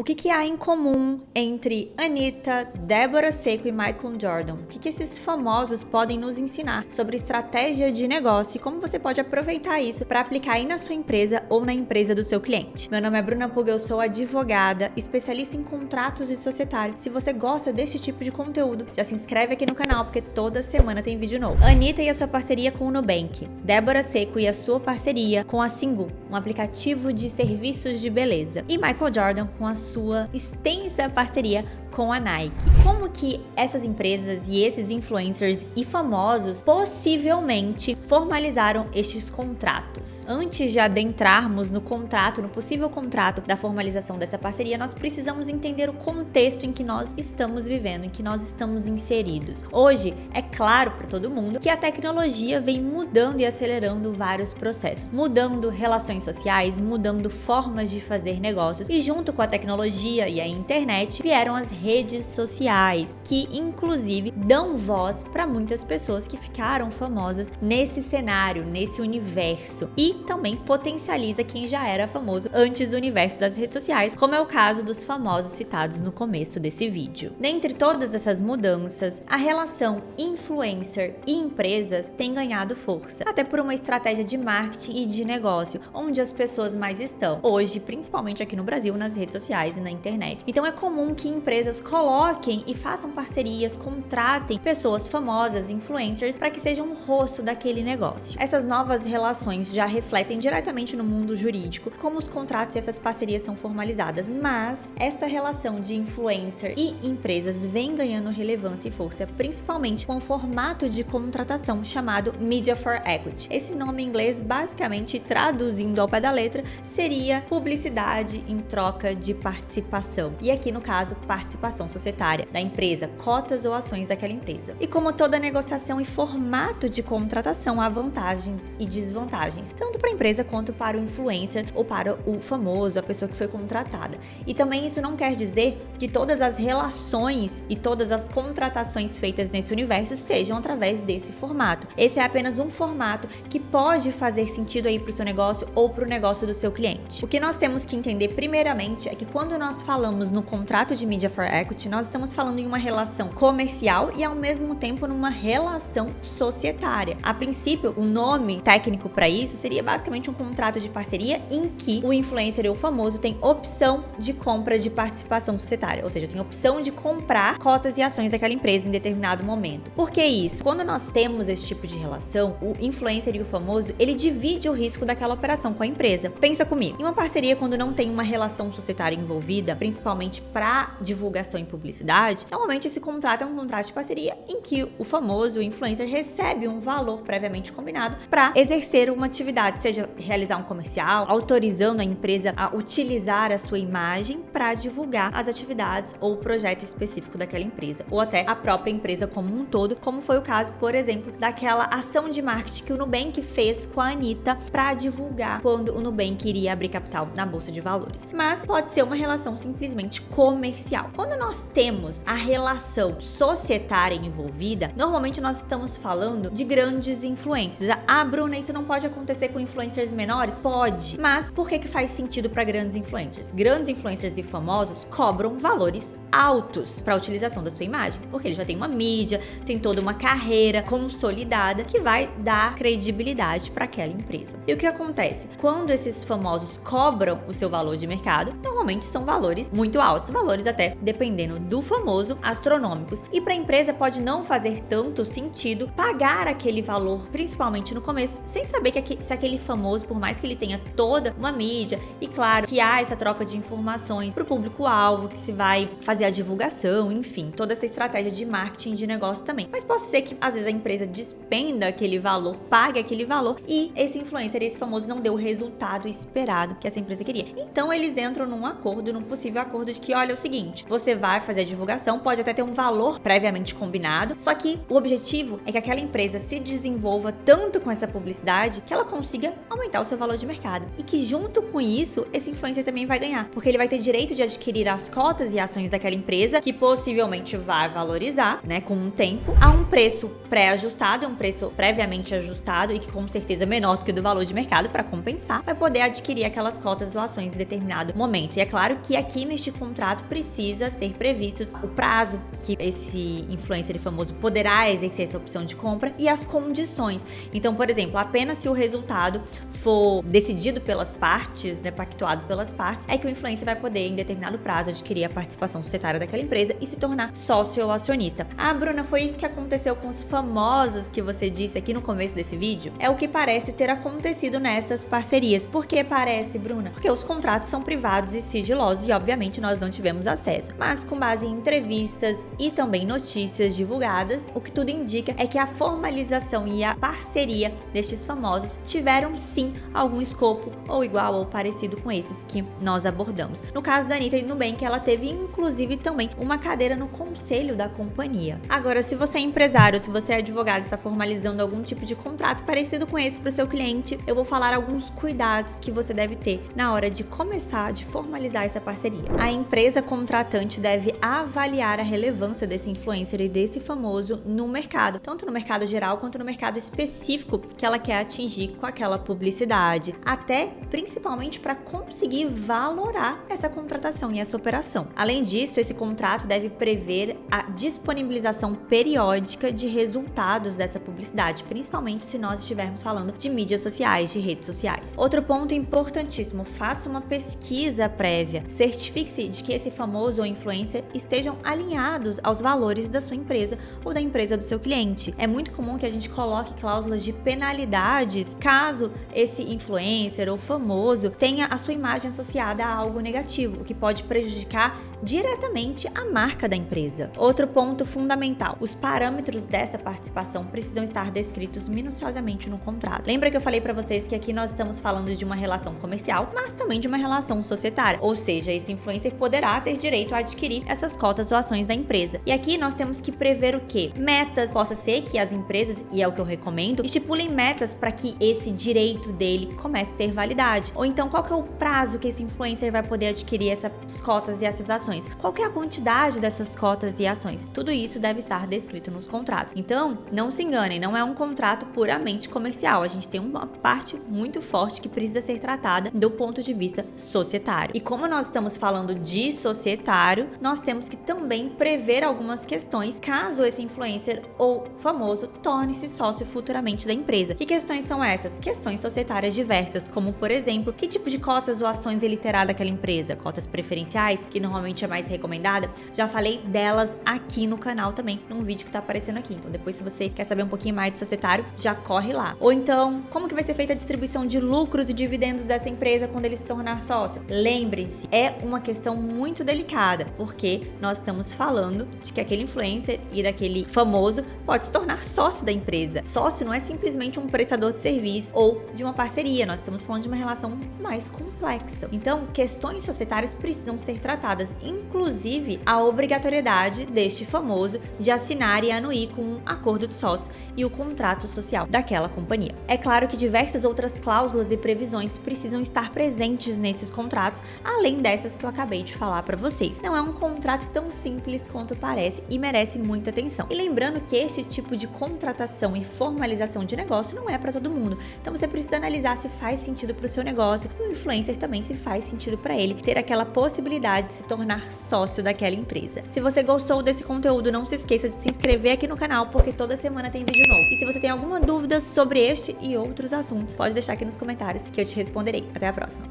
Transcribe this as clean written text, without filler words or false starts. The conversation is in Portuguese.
O que há em comum entre Anitta, Débora Seco e Michael Jordan? O que esses famosos podem nos ensinar sobre estratégia de negócio e como você pode aproveitar isso para aplicar aí na sua empresa ou na empresa do seu cliente? Meu nome é Bruna Puga, eu sou advogada, especialista em contratos e societário. Se você gosta desse tipo de conteúdo, já se inscreve aqui no canal porque toda semana tem vídeo novo. Anitta e a sua parceria com o Nubank. Débora Seco e a sua parceria com a Singu, um aplicativo de serviços de beleza. E Michael Jordan com a sua extensa parceria com a Nike. Como que essas empresas e esses influencers e famosos possivelmente formalizaram estes contratos? Antes de adentrarmos no contrato, no possível contrato da formalização dessa parceria, nós precisamos entender o contexto em que nós estamos vivendo, em que nós estamos inseridos. Hoje, é claro para todo mundo que a tecnologia vem mudando e acelerando vários processos, mudando relações sociais, mudando formas de fazer negócios, e junto com a tecnologia e a internet vieram as redes sociais, que inclusive dão voz para muitas pessoas que ficaram famosas nesse cenário, nesse universo, e também potencializa quem já era famoso antes do universo das redes sociais, como é o caso dos famosos citados no começo desse vídeo. Dentre todas essas mudanças, a relação influencer e empresas tem ganhado força, até por uma estratégia de marketing e de negócio, onde as pessoas mais estão hoje, principalmente aqui no Brasil, nas redes sociais e na internet. Então é comum que empresas coloquem e façam parcerias, contratem pessoas famosas, influencers, para que sejam o rosto daquele negócio. Essas novas relações já refletem diretamente no mundo jurídico como os contratos e essas parcerias são formalizadas, mas essa relação de influencer e empresas vem ganhando relevância e força, principalmente com o formato de contratação chamado Media for Equity. Esse nome em inglês, basicamente traduzindo ao pé da letra, seria publicidade em troca de participação. E aqui no caso, participação societária da empresa, cotas ou ações daquela empresa. E como toda negociação e formato de contratação, há vantagens e desvantagens, tanto para a empresa quanto para o influencer ou para o famoso, a pessoa que foi contratada. E também isso não quer dizer que todas as relações e todas as contratações feitas nesse universo sejam através desse formato. Esse é apenas um formato que pode fazer sentido aí para o seu negócio ou para o negócio do seu cliente. O que nós temos que entender primeiramente é que quando nós falamos no contrato de Media for Equity, nós estamos falando em uma relação comercial e ao mesmo tempo numa relação societária. A princípio, o nome técnico para isso seria basicamente um contrato de parceria em que o influencer ou o famoso tem opção de compra de participação societária, ou seja, tem opção de comprar cotas e ações daquela empresa em determinado momento. Por que isso? Quando nós temos esse tipo de relação, o influencer e o famoso, ele divide o risco daquela operação com a empresa. Pensa comigo, em uma parceria quando não tem uma relação societária envolvida, principalmente para divulgação e publicidade, normalmente esse contrato é um contrato de parceria em que o famoso, o influencer, recebe um valor previamente combinado para exercer uma atividade, seja realizar um comercial, autorizando a empresa a utilizar a sua imagem para divulgar as atividades ou o projeto específico daquela empresa, ou até a própria empresa como um todo, como foi o caso, por exemplo, daquela ação de marketing que o Nubank fez com a Anitta para divulgar quando o Nubank iria abrir capital na Bolsa de Valores. Mas pode ser uma relação simplesmente comercial. Quando nós temos a relação societária envolvida, normalmente nós estamos falando de grandes influências. Ah, Bruna, isso não pode acontecer com influencers menores? Pode. Mas por que faz sentido para grandes influencers? Grandes influencers e famosos cobram valores altos para a utilização da sua imagem, porque ele já tem uma mídia, tem toda uma carreira consolidada que vai dar credibilidade para aquela empresa. E o que acontece? Quando esses famosos cobram o seu valor de mercado, normalmente são valores muito altos, valores até, dependendo do famoso, astronômicos. E para a empresa pode não fazer tanto sentido pagar aquele valor, principalmente no começo, sem saber se aquele famoso, por mais que ele tenha toda uma mídia, e claro que há essa troca de informações para o público-alvo, que se vai fazer a divulgação, enfim, toda essa estratégia de marketing de negócio também. Mas pode ser que às vezes a empresa despenda aquele valor, pague aquele valor e esse influencer, esse famoso não deu o resultado esperado que essa empresa queria. Então eles entram num possível acordo de que, olha, é o seguinte, você vai fazer a divulgação, pode até ter um valor previamente combinado, só que o objetivo é que aquela empresa se desenvolva tanto com essa publicidade que ela consiga aumentar o seu valor de mercado. E que junto com isso, esse influencer também vai ganhar, porque ele vai ter direito de adquirir as cotas e ações daquela empresa, que possivelmente vai valorizar, né, com o tempo, a um preço pré-ajustado, um preço previamente ajustado e que com certeza é menor do que o do valor de mercado para compensar, vai poder adquirir aquelas cotas ou ações em determinado momento. E é claro que aqui neste contrato precisa ser previstos o prazo que esse influencer famoso poderá exercer essa opção de compra e as condições. Então, por exemplo, apenas se o resultado for decidido pelas partes, né, pactuado pelas partes, é que o influencer vai poder, em determinado prazo, adquirir a participação societária daquela empresa e se tornar sócio ou acionista. Ah, Bruna, foi isso que aconteceu com os famosos que você disse aqui no começo desse vídeo? É o que parece ter acontecido nessas parcerias. Por que parece, Bruna? Porque os contratos são privados e sigilosos e, obviamente, nós não tivemos acesso. Mas, com base em entrevistas e também notícias divulgadas, o que tudo indica é que a formalização e a parceria destes famosos tiveram, sim, algum escopo ou igual ou parecido com esses que nós abordamos. No caso da Anitta e Nubank, ela teve, inclusive, também uma cadeira no conselho da companhia. Agora, se você é empresário, se você é advogado e está formalizando algum tipo de contrato parecido com esse para o seu cliente, eu vou falar alguns cuidados que você deve ter na hora de começar, de formalizar essa parceria. A empresa contratante deve avaliar a relevância desse influencer e desse famoso no mercado, tanto no mercado geral quanto no mercado específico que ela quer atingir com aquela publicidade, até principalmente para conseguir valorar essa contratação e essa operação. Além disso, esse contrato deve prever a disponibilização periódica de resultados dessa publicidade, principalmente se nós estivermos falando de mídias sociais, de redes sociais. Outro ponto importantíssimo, faça uma pesquisa prévia, certifique-se de que esse famoso ou influencer estejam alinhados aos valores da sua empresa ou da empresa do seu cliente. É muito comum que a gente coloque cláusulas de penalidades caso esse influencer ou famoso tenha a sua imagem associada a algo negativo, o que pode prejudicar diretamente a marca da empresa. Outro ponto fundamental, os parâmetros dessa participação precisam estar descritos minuciosamente no contrato. Lembra que eu falei para vocês que aqui nós estamos falando de uma relação comercial, mas também de uma relação societária, ou seja, esse influencer poderá ter direito a adquirir essas cotas ou ações da empresa. E aqui nós temos que prever o quê? Metas. Possa ser que as empresas, e é o que eu recomendo, estipulem metas para que esse direito dele comece a ter validade. Ou então, qual que é o prazo que esse influencer vai poder adquirir essas cotas e essas ações? Qual que é a quantidade dessas cotas e ações? Tudo isso deve estar descrito nos contratos. Então, não se enganem, não é um contrato puramente comercial. A gente tem uma parte muito forte que precisa ser tratada do ponto de vista societário. E como nós estamos falando de societário, nós temos que também prever algumas questões caso esse influencer ou famoso torne-se sócio futuramente da empresa. Que questões são essas? Questões societárias diversas, como, por exemplo, que tipo de cotas ou ações ele terá daquela empresa? Cotas preferenciais, que normalmente é mais recomendada, já falei delas aqui no canal também, num vídeo que tá aparecendo aqui. Então depois, se você quer saber um pouquinho mais de societário, já corre lá. Ou então, como que vai ser feita a distribuição de lucros e dividendos dessa empresa quando ele se tornar sócio? Lembre-se, é uma questão muito delicada, porque nós estamos falando de que aquele influencer e daquele famoso pode se tornar sócio da empresa. Sócio não é simplesmente um prestador de serviço ou de uma parceria, nós estamos falando de uma relação mais complexa. Então, questões societárias precisam ser tratadas, inclusive a obrigatoriedade deste famoso de assinar e anuir com um acordo de sócio e o contrato social daquela companhia. É claro que diversas outras cláusulas e previsões precisam estar presentes nesses contratos, além dessas que eu acabei de falar para vocês. Não é um contrato tão simples quanto parece e merece muita atenção. E lembrando que este tipo de contratação e formalização de negócio não é para todo mundo. Então você precisa analisar se faz sentido para o seu negócio e o influencer também se faz sentido para ele ter aquela possibilidade de se tornar sócio daquela empresa. Se você gostou desse conteúdo, não se esqueça de se inscrever aqui no canal, porque toda semana tem vídeo novo. E se você tem alguma dúvida sobre este e outros assuntos, pode deixar aqui nos comentários que eu te responderei. Até a próxima!